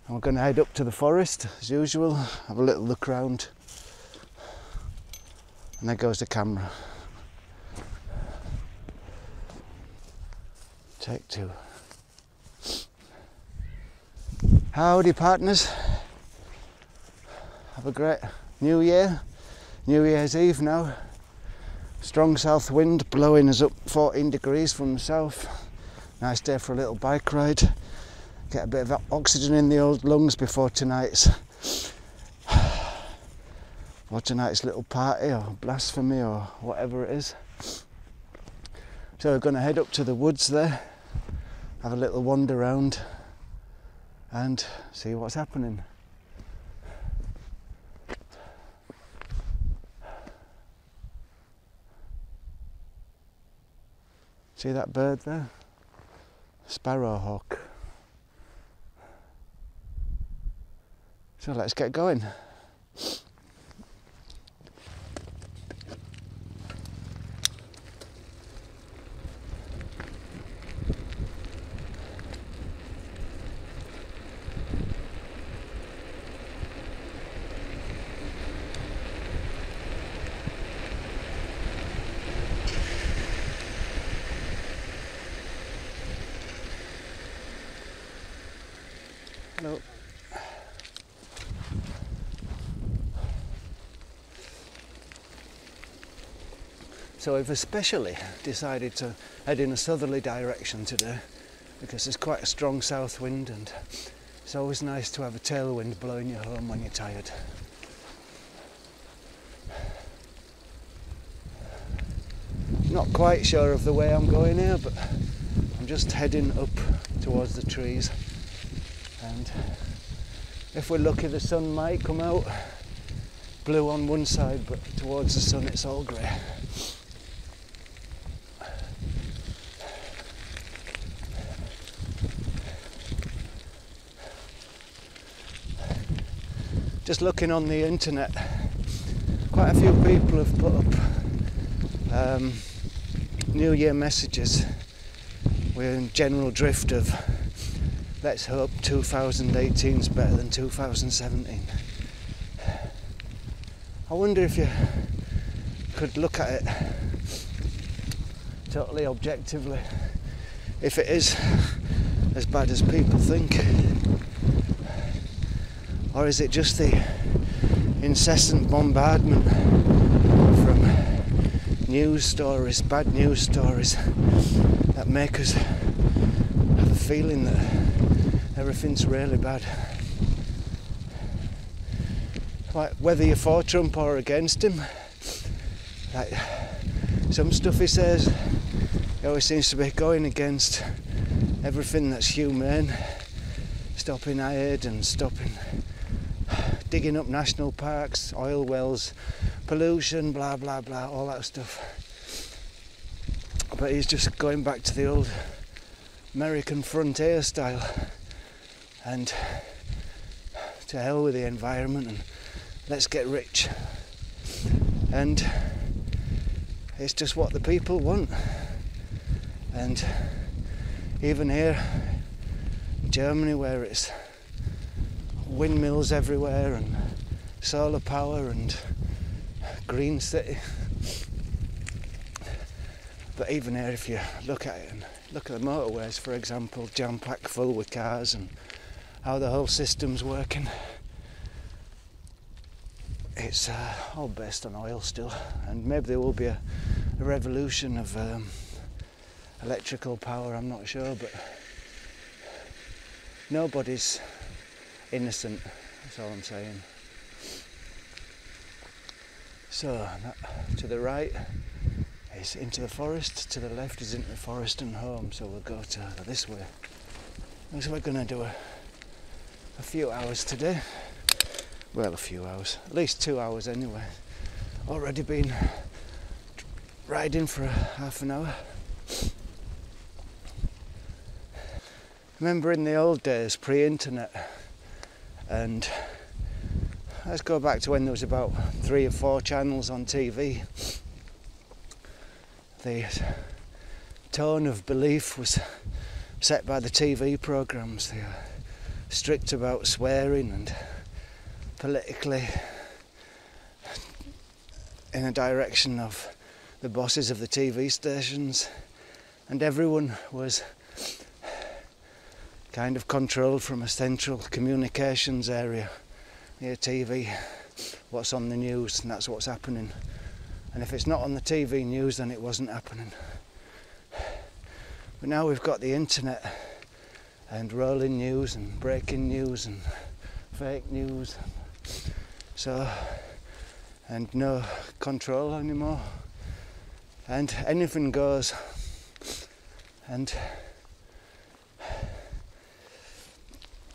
And we're going to head up to the forest as usual, have a little look round. And there goes the camera. Take two. Howdy partners. Have a great New Year. New Year's Eve now. Strong south wind blowing us up 14 degrees from the south. Nice day for a little bike ride. Get a bit of oxygen in the old lungs before tonight's little party or blasphemy or whatever it is. So we're going to head up to the woods there, have a little wander around and see what's happening. See that bird there? Sparrowhawk. So let's get going. Hello. So we've especially decided to head in a southerly direction today because there's quite a strong south wind and it's always nice to have a tailwind blowing you home when you're tired. Not quite sure of the way I'm going here, but I'm just heading up towards the trees, and if we're lucky the sun might come out blue on one side, but towards the sun it's all grey. Just looking on the internet, quite a few people have put up New Year messages with a general drift of let's hope 2018 is better than 2017. I wonder if you could look at it totally objectively, if it is as bad as people think. Or is it just the incessant bombardment from news stories, bad news stories, that make us have a feeling that everything's really bad? Like whether you're for Trump or against him, like some stuff he says, he always seems to be going against everything that's humane, stopping aid and stopping digging up national parks, oil wells, pollution, blah blah blah, all that stuff. But he's just going back to the old American frontier style, and to hell with the environment and let's get rich. And it's just what the people want. And even here in Germany, where it's windmills everywhere and solar power and green city, but even here, if you look at it and look at the motorways, for example, jam-packed full with cars, and how the whole system's working, it's all based on oil still. And maybe there will be a revolution of electrical power, I'm not sure, but nobody's innocent, that's all I'm saying. So that, to the right is into the forest, to the left is into the forest and home, so we'll go to this way. So we're going to do a few hours today. Well, a few hours, at least 2 hours anyway. Already been riding for half an hour. Remember in the old days, pre-internet, and let's go back to when there was about 3 or 4 channels on TV. The tone of belief was set by the TV programmes. The strict about swearing and politically in a direction of the bosses of the TV stations, and everyone was kind of controlled from a central communications area near TV. What's on the news, and that's what's happening. And if it's not on the TV news, then it wasn't happening. But now we've got the internet and rolling news and breaking news and fake news. So, and no control anymore. And anything goes. And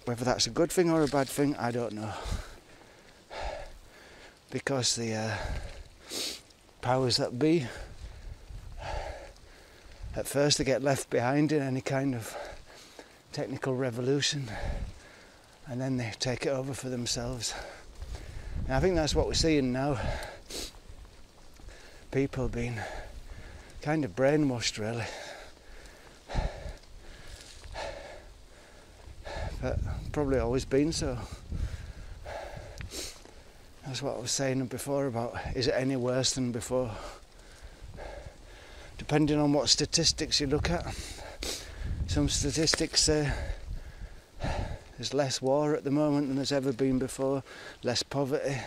whether that's a good thing or a bad thing, I don't know. Because the powers that be, at first they get left behind in any kind of technical revolution, and then they take it over for themselves. And I think that's what we're seeing now. People being kind of brainwashed, really. But probably always been so. That's what I was saying before about, is it any worse than before? Depending on what statistics you look at. Some statistics say there's less war at the moment than there's ever been before, less poverty.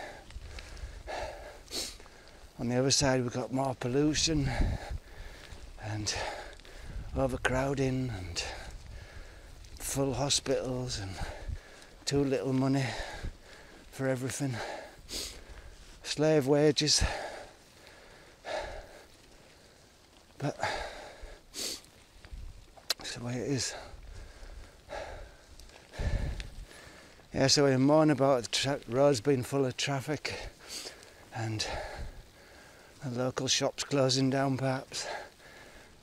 On the other side we've got more pollution and overcrowding and full hospitals and too little money for everything. Slave wages. But it's the way it is. Yeah, so we moan about the roads being full of traffic and the local shops closing down perhaps,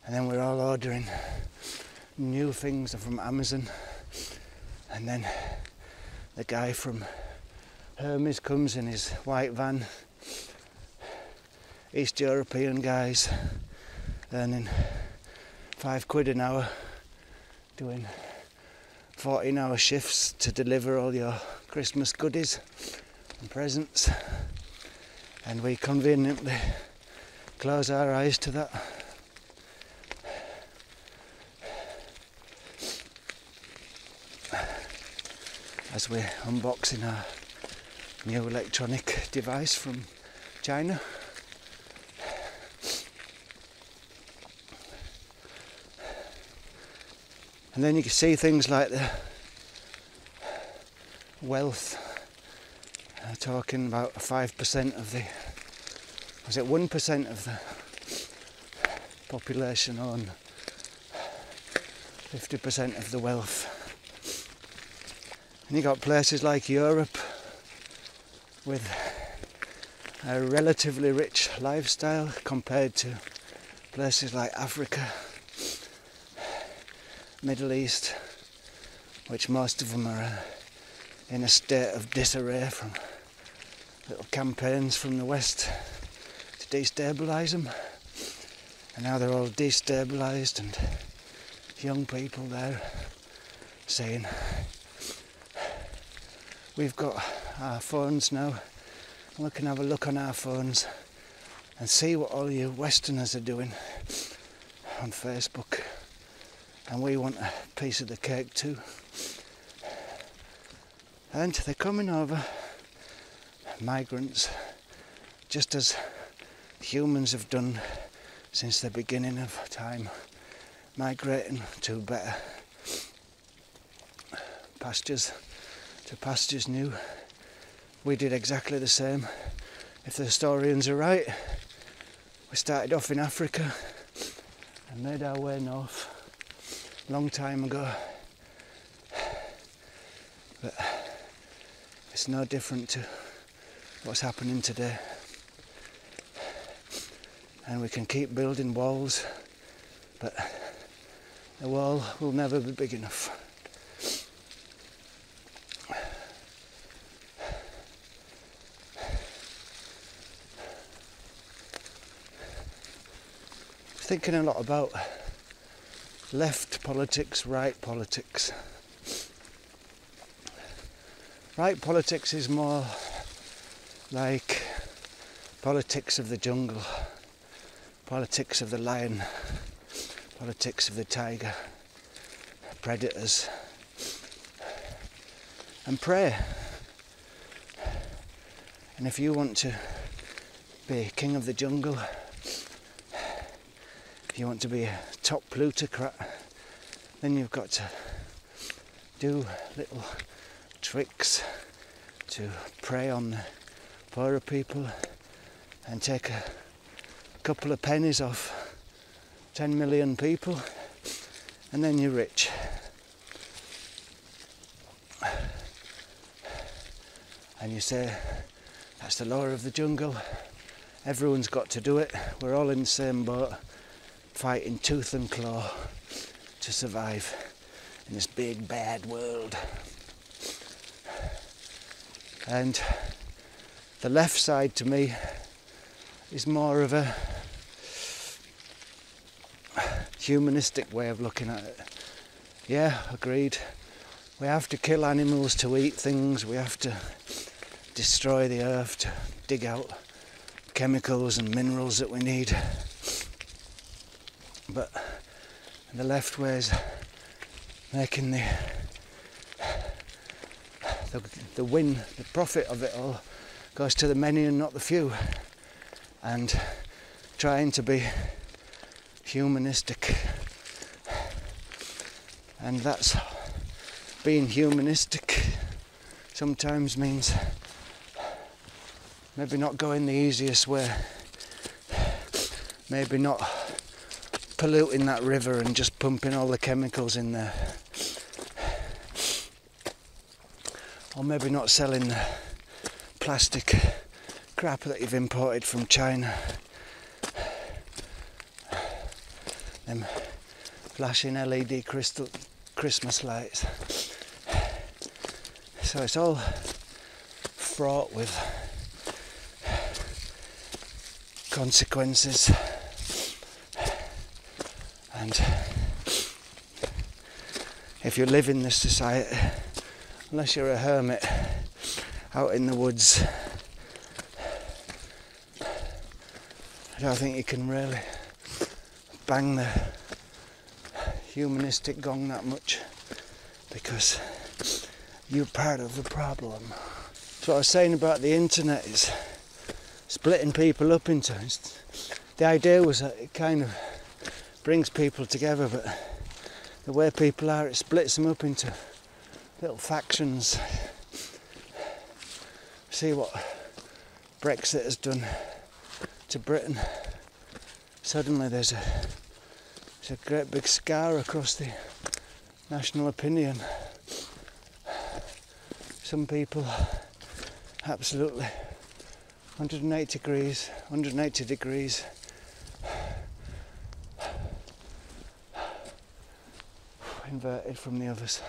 and then we're all ordering new things from Amazon, and then the guy from Hermes comes in his white van, East European guys earning £5 an hour, doing 14-hour shifts to deliver all your Christmas goodies and presents, and we conveniently close our eyes to that. As we're unboxing our new electronic device from China. And then you can see things like the wealth, talking about 5% of the, was it 1% of the population own 50% of the wealth. And you got places like Europe with a relatively rich lifestyle compared to places like Africa, Middle East, which most of them are in a state of disarray from little campaigns from the West to destabilise them. And now they're all destabilised, and young people there saying, we've got our phones now, and we can have a look on our phones and see what all you Westerners are doing on Facebook, and we want a piece of the cake too. And they're coming over, migrants, just as humans have done since the beginning of time, migrating to better pastures, to pastures new. We did exactly the same. If the historians are right, we started off in Africa and made our way north a long time ago. But it's no different to what's happening today. And we can keep building walls, but the wall will never be big enough. Thinking a lot about left politics, right politics. Right politics is more like politics of the jungle, politics of the lion, politics of the tiger, predators, and prey. And if you want to be king of the jungle, if you want to be a top plutocrat, then you've got to do little tricks to prey on the poorer people and take a couple of pennies off 10 million people, and then you're rich. And you say, that's the law of the jungle, everyone's got to do it, we're all in the same boat, fighting tooth and claw to survive in this big bad world. And the left side to me is more of a humanistic way of looking at it. Yeah, agreed. We have to kill animals to eat things, we have to destroy the earth to dig out chemicals and minerals that we need. But the left way is making the profit of it all goes to the many and not the few, and trying to be humanistic. And that's being humanistic sometimes means maybe not going the easiest way, maybe not polluting that river and just pumping all the chemicals in there, or maybe not selling the plastic crap that you've imported from China, them flashing LED crystal Christmas lights. So it's all fraught with consequences, and if you live in this society, unless you're a hermit out in the woods, I don't think you can really bang the humanistic gong that much, because you're part of the problem. So what I was saying about the internet is splitting people up into, the idea was that it kind of brings people together, but the way people are, it splits them up into little factions. See what Brexit has done to Britain. Suddenly there's a great big scar across the national opinion. Some people absolutely 180 degrees inverted from the others.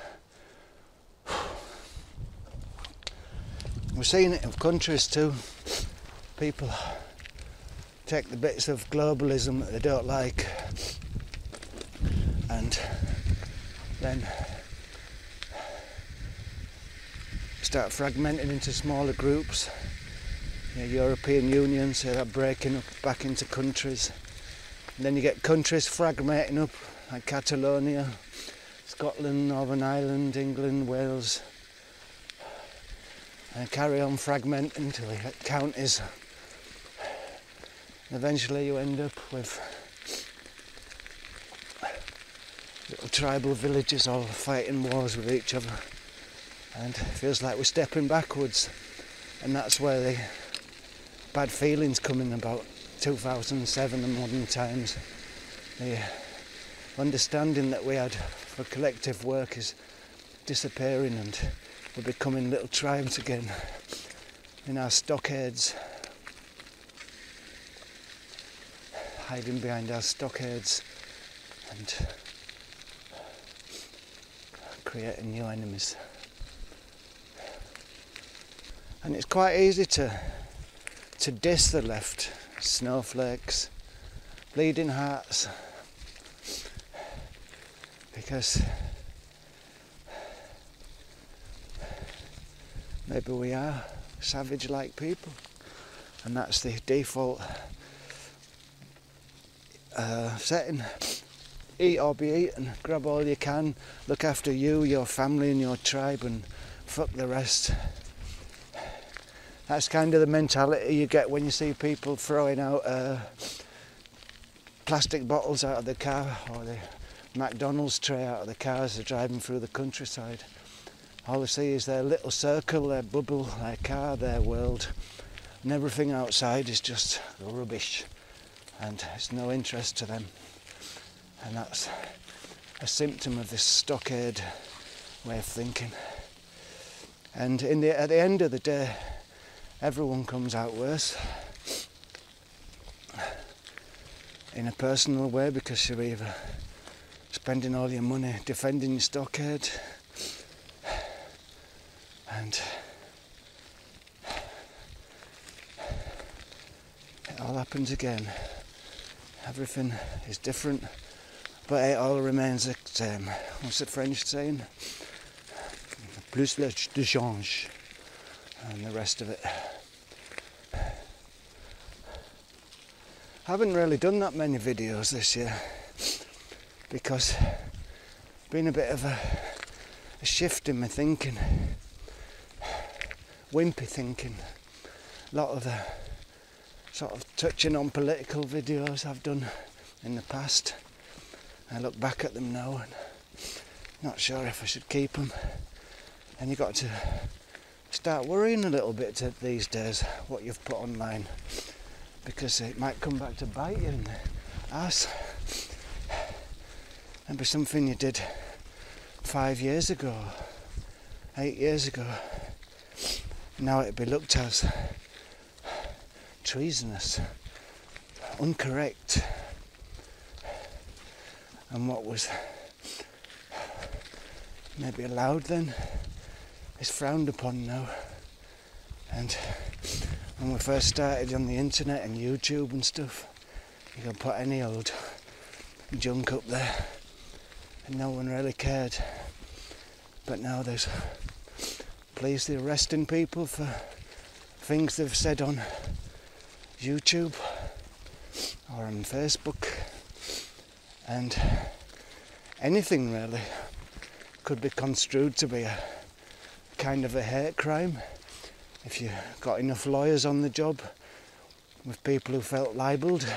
We're seeing it in countries too. People take the bits of globalism that they don't like and then start fragmenting into smaller groups. The European Union, so they're breaking up back into countries. And then you get countries fragmenting up, like Catalonia, Scotland, Northern Ireland, England, Wales, and carry on fragmenting until you get counties. And eventually you end up with little tribal villages all fighting wars with each other. And it feels like we're stepping backwards. And that's where the bad feelings come in about 2007 and modern times. The understanding that we had for collective work is disappearing, and we're becoming little tribes again in our stockades, hiding behind our stockades and creating new enemies. And it's quite easy to diss the left, snowflakes, bleeding hearts, maybe we are savage-like people, and that's the default setting. Eat or be eaten, grab all you can, look after you, your family and your tribe, and fuck the rest. That's kind of the mentality you get when you see people throwing out plastic bottles out of the car, or the McDonald's tray out of the car as they're driving through the countryside. All they see is their little circle, their bubble, their car, their world, and everything outside is just rubbish, and it's no interest to them. And that's a symptom of this stockade way of thinking. And at the end of the day, everyone comes out worse in a personal way, because you're either spending all your money defending your stockade, and it all happens again. Everything is different, but it all remains the same. What's the French saying? Plus de change, and the rest of it. I haven't really done that many videos this year, because it's been a bit of a shift in my thinking, wimpy thinking. A lot of the sort of touching on political videos I've done in the past. I look back at them now and not sure if I should keep them. And you've got to start worrying a little bit these days what you've put online, because it might come back to bite you in the arse. And be something you did 5 years ago, 8 years ago. Now it'd be looked as treasonous, incorrect, and what was maybe allowed then is frowned upon now. And when we first started on the internet and YouTube and stuff, you could put any old junk up there and no one really cared. But now there's police arresting people for things they've said on YouTube or on Facebook, and anything really could be construed to be a kind of a hate crime if you got enough lawyers on the job with people who felt libelled.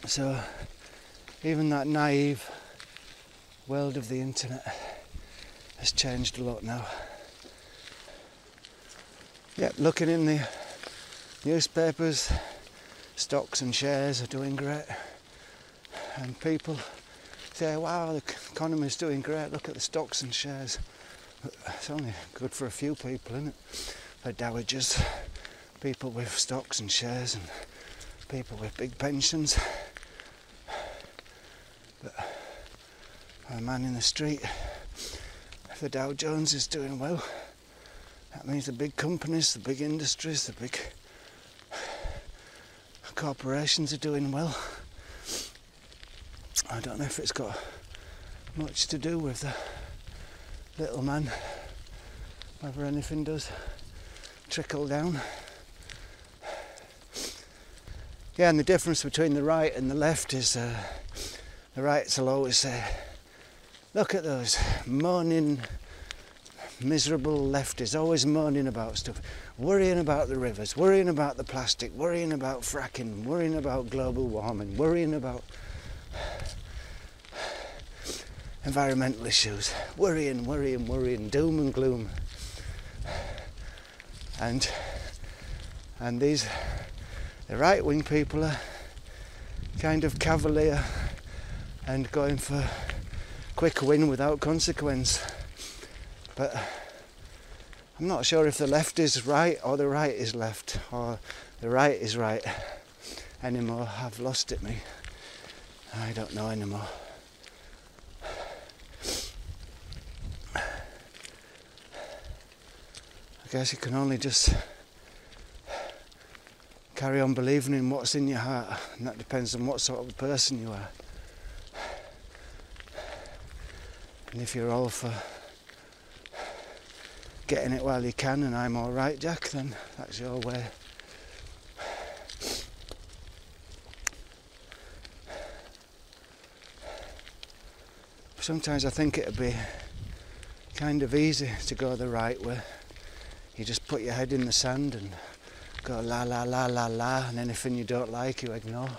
So even that naive world of the internet has changed a lot now. Yeah, looking in the newspapers, stocks and shares are doing great, and people say, wow, the economy's doing great, look at the stocks and shares. But it's only good for a few people, isn't it? For dowagers, people with stocks and shares, and people with big pensions. But for a man in the street, if the Dow Jones is doing well, that means the big companies, the big industries, the big corporations are doing well. I don't know if it's got much to do with the little man, whether anything does trickle down. Yeah, and the difference between the right and the left is the rights will always say, look at those moaning, miserable leftists, always moaning about stuff, worrying about the rivers, worrying about the plastic, worrying about fracking, worrying about global warming, worrying about environmental issues, worrying, doom and gloom. And these, the right-wing people are kind of cavalier and going for quick win without consequence. But I'm not sure if the left is right or the right is left or the right is right anymore. I've lost it, me. I don't know anymore. I guess you can only just carry on believing in what's in your heart, and that depends on what sort of person you are. And if you're all for getting it while you can and I'm alright, Jack, then that's your way. Sometimes I think it'd be kind of easy to go the right way. You just put your head in the sand and go la la la la la, and anything you don't like you ignore.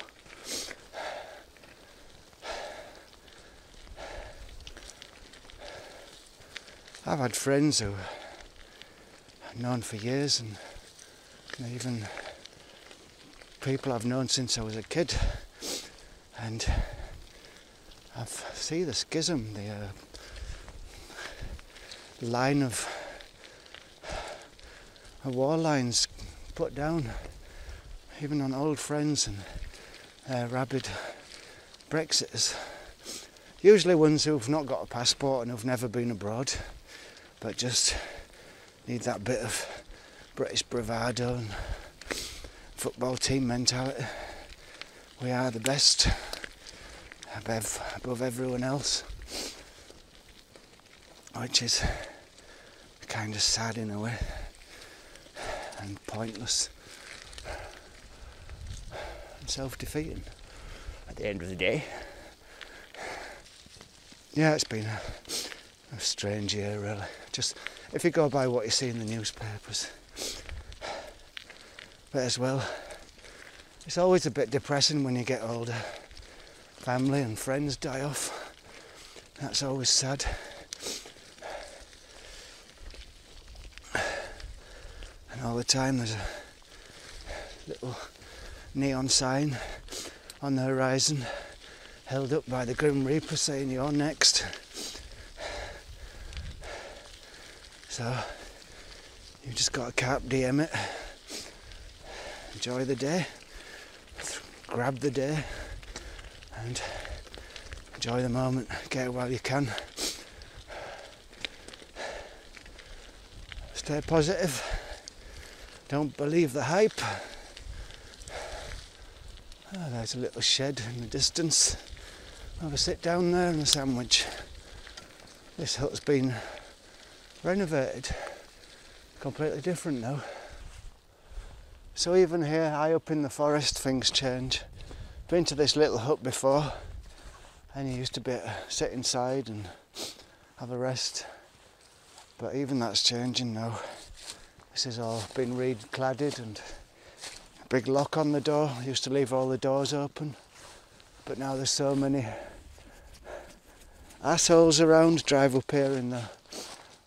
I've had friends who I've known for years, and even people I've known since I was a kid, and I see the schism, the line of war lines put down, even on old friends and rabid Brexiters. Usually ones who've not got a passport and who've never been abroad, but just need that bit of British bravado and football team mentality. We are the best, above everyone else, which is kind of sad in a way and pointless and self-defeating at the end of the day. Yeah, it's been a strange year, really. Just if you go by what you see in the newspapers. But as well, it's always a bit depressing when you get older. Family and friends die off. That's always sad. And all the time there's a little neon sign on the horizon, held up by the Grim Reaper, saying you're next. So you just got to carpe diem it, enjoy the day, grab the day and enjoy the moment, get it while you can. Stay positive, don't believe the hype. Oh, there's a little shed in the distance. Have a sit down there and a sandwich. This hut's been renovated, completely different now. So even here, high up in the forest, things change. Been to this little hut before, and you used to be able to sit inside and have a rest. But even that's changing now. This has all been reed-cladded and a big lock on the door. I used to leave all the doors open, but now there's so many assholes around, drive up here in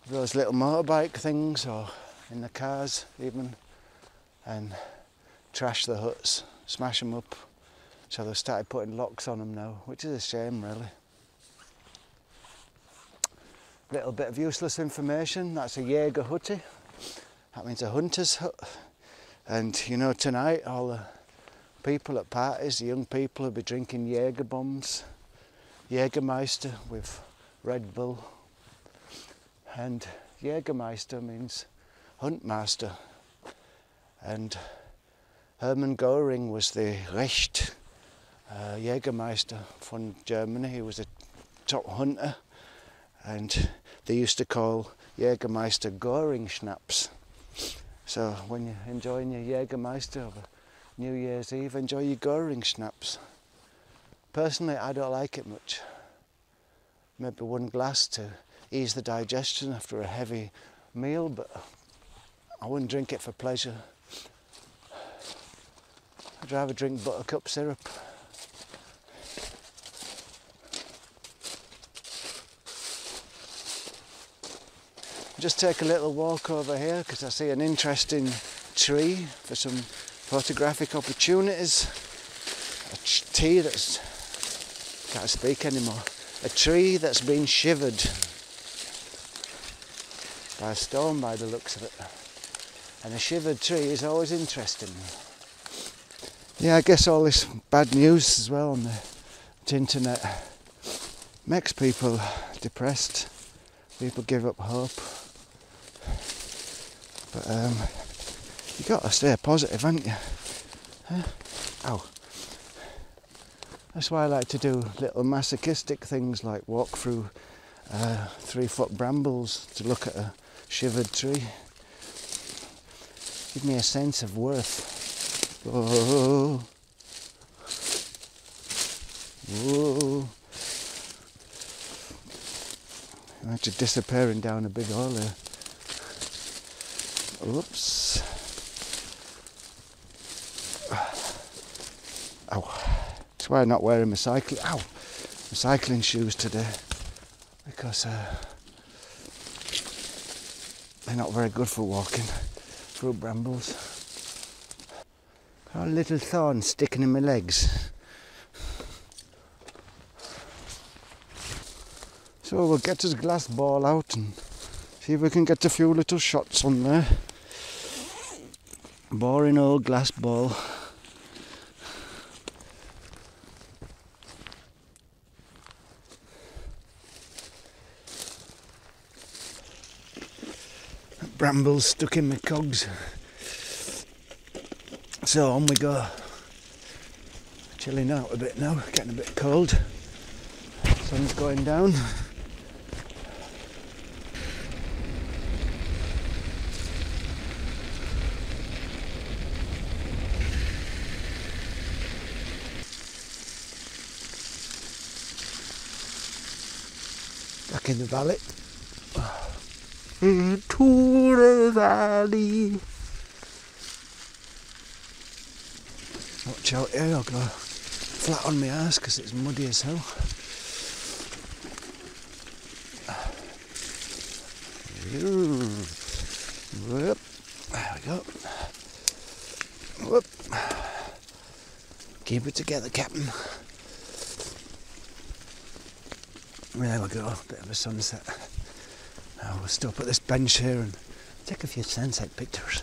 those little motorbike things or in the cars even, and trash the huts, smash them up. So they've started putting locks on them now, which is a shame really. Little bit of useless information, that's a Jaeger huttie. That means a hunter's hut. And you know, tonight all the people at parties, the young people will be drinking Jaeger bombs, Jägermeister with Red Bull. And Jägermeister means Huntmaster. And Hermann Göring was the Recht Jägermeister from Germany. He was a top hunter, and they used to call Jägermeister Göring Schnapps. So when you're enjoying your Jägermeister over New Year's Eve, enjoy your Göring Schnapps. Personally, I don't like it much. Maybe one glass to ease the digestion after a heavy meal, but I wouldn't drink it for pleasure. I'd rather drink buttercup syrup. Just take a little walk over here because I see an interesting tree for some photographic opportunities. A tree that's, can't speak anymore. A tree that's been shivered by a storm by the looks of it. And a shivered tree is always interesting. Yeah, I guess all this bad news as well on the internet makes people depressed. People give up hope. But you got to stay positive, haven't you? Huh? Ow. That's why I like to do little masochistic things like walk through 3-foot brambles to look at a shivered tree. Give me a sense of worth. Whoa. Whoa. I'm actually disappearing down a big hole there. Oops. Ow. That's why I'm not wearing my cycling shoes today. Because they're not very good for walking through brambles. Got a little thorn sticking in my legs. So we'll get his glass ball out and see if we can get a few little shots on there. Boring old glass ball. Brambles stuck in my cogs. So on we go. Chilling out a bit now, getting a bit cold. Sun's going down. Back in the valley. Into the valley. Watch out here, I'll go flat on my arse because it's muddy as hell. Whoop. There we go. Whoop. Keep it together, Captain. There we go, bit of a sunset. Now we'll stop at this bench here and take a few sunset pictures.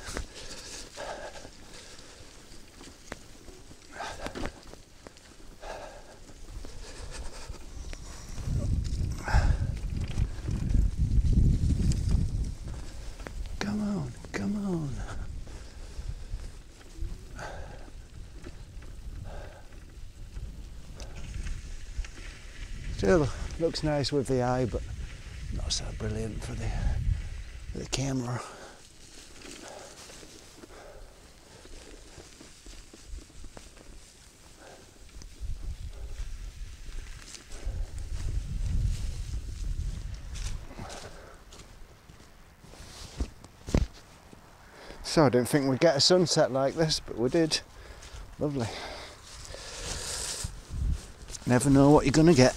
Come on, come on. Still looks nice with the eye, but not so brilliant for the camera. So I didn't think we'd get a sunset like this, but we did. Lovely. Never know what you're gonna get.